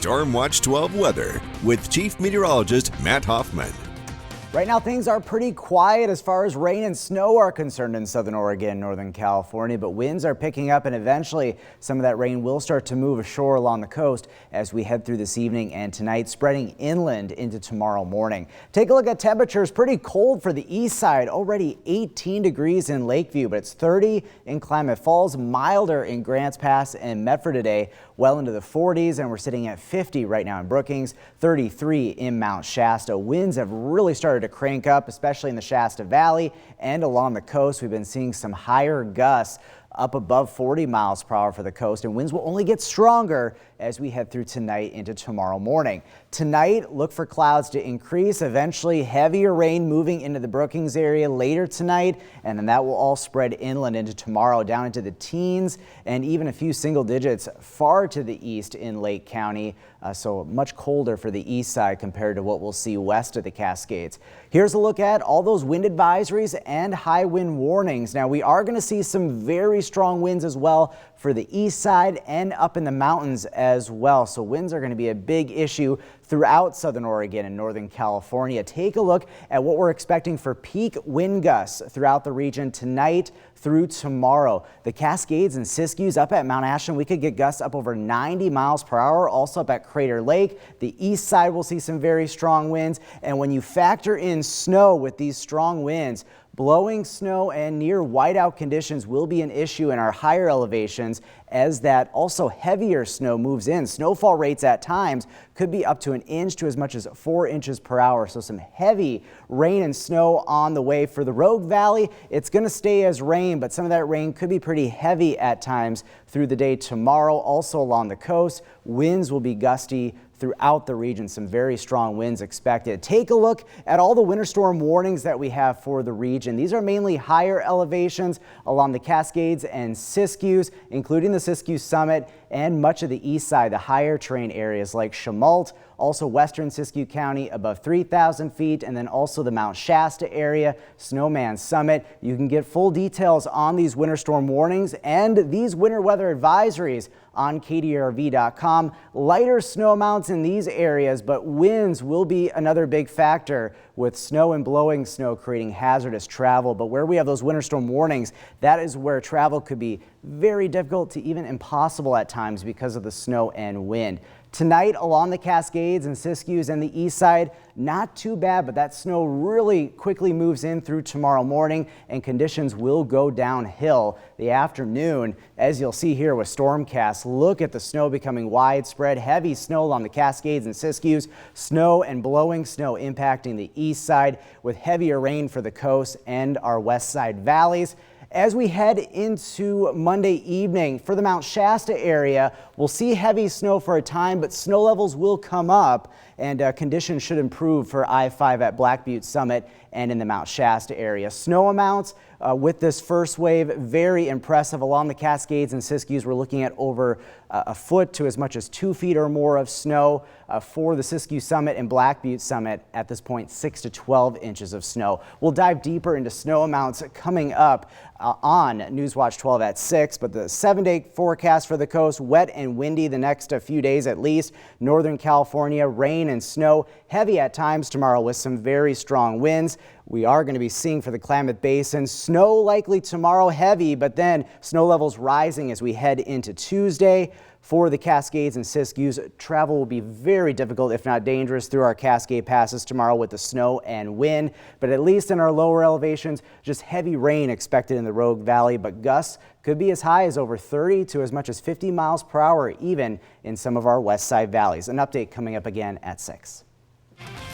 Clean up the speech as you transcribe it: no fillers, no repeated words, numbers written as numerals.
Storm Watch 12 weather with Chief Meteorologist Matt Hoffman. Right now, things are pretty quiet as far as rain and snow are concerned in southern Oregon, northern California, but winds are picking up and eventually some of that rain will start to move ashore along the coast as we head through this evening and tonight, spreading inland into tomorrow morning. Take a look at temperatures. Pretty cold for the east side, already 18 degrees in Lakeview, but it's 30 in Klamath Falls, milder in Grants Pass and Medford today, well into the 40s, and we're sitting at 50 right now in Brookings, 33 in Mount Shasta. Winds have really started to crank up, especially in the Shasta Valley and along the coast. We've been seeing some higher gusts up above 40 miles per hour for the coast, and winds will only get stronger as we head through tonight into tomorrow morning. Tonight, look for clouds to increase, eventually heavier rain moving into the Brookings area later tonight, and then that will all spread inland into tomorrow down into the teens and even a few single digits far to the east in Lake County. So much colder for the east side compared to what we'll see west of the Cascades. Here's a look at all those wind advisories and high wind warnings. Now we are going to see some very strong winds as well for the east side and up in the mountains as well. So winds are going to be a big issue throughout southern Oregon and northern California. Take a look at what we're expecting for peak wind gusts throughout the region tonight through tomorrow. The Cascades and Siskiyous up at Mount Ashland, we could get gusts up over 90 miles per hour. Also up at Crater Lake, the east side will see some very strong winds. And when you factor in snow with these strong winds, blowing snow and near whiteout conditions will be an issue in our higher elevations as that also heavier snow moves in. Snowfall rates at times could be up to an inch to as much as 4 inches per hour. So some heavy rain and snow on the way for the Rogue Valley. It's going to stay as rain, but some of that rain could be pretty heavy at times through the day tomorrow. Also along the coast, winds will be gusty throughout the region. Some very strong winds expected. Take a look at all the winter storm warnings that we have for the region. These are mainly higher elevations along the Cascades and Siskiyous, including the Siskiyous Summit and much of the east side, the higher terrain areas like Chemult, also western Siskiyou County above 3,000 feet, and then also the Mount Shasta area, Snowman Summit. You can get full details on these winter storm warnings and these winter weather advisories on KDRV.com. Lighter snow amounts in these areas, but winds will be another big factor with snow and blowing snow creating hazardous travel. But where we have those winter storm warnings, that is where travel could be very difficult to even impossible at times because of the snow and wind. Tonight along the Cascades and Siskiyous and the east side, not too bad, but that snow really quickly moves in through tomorrow morning and conditions will go downhill the afternoon. As you'll see here with Stormcast, look at the snow becoming widespread, heavy snow along the Cascades and Siskiyous, snow and blowing snow impacting the east side with heavier rain for the coast and our west side valleys. As we head into Monday evening for the Mount Shasta area, we'll see heavy snow for a time, but snow levels will come up and conditions should improve for I-5 at Black Butte Summit and in the Mount Shasta area. Snow amounts with this first wave, very impressive. Along the Cascades and Siskiyous, we're looking at over a foot to as much as 2 feet or more of snow for the Siskiyou Summit and Black Butte Summit. At this point, 6 to 12 inches of snow. We'll dive deeper into snow amounts coming up on Newswatch 12 at 6, but the 7-day forecast for the coast, wet and windy the next few days at least. Northern California, rain and snow, heavy at times tomorrow with some very strong winds. We are going to be seeing for the Klamath Basin, snow likely tomorrow, heavy, but then snow levels rising as we head into Tuesday. For the Cascades and Siskiyous, travel will be very difficult, if not dangerous, through our Cascade passes tomorrow with the snow and wind. But at least in our lower elevations, just heavy rain expected in the Rogue Valley, but gusts could be as high as over 30 to as much as 50 miles per hour, even in some of our west side valleys. An update coming up again at 6.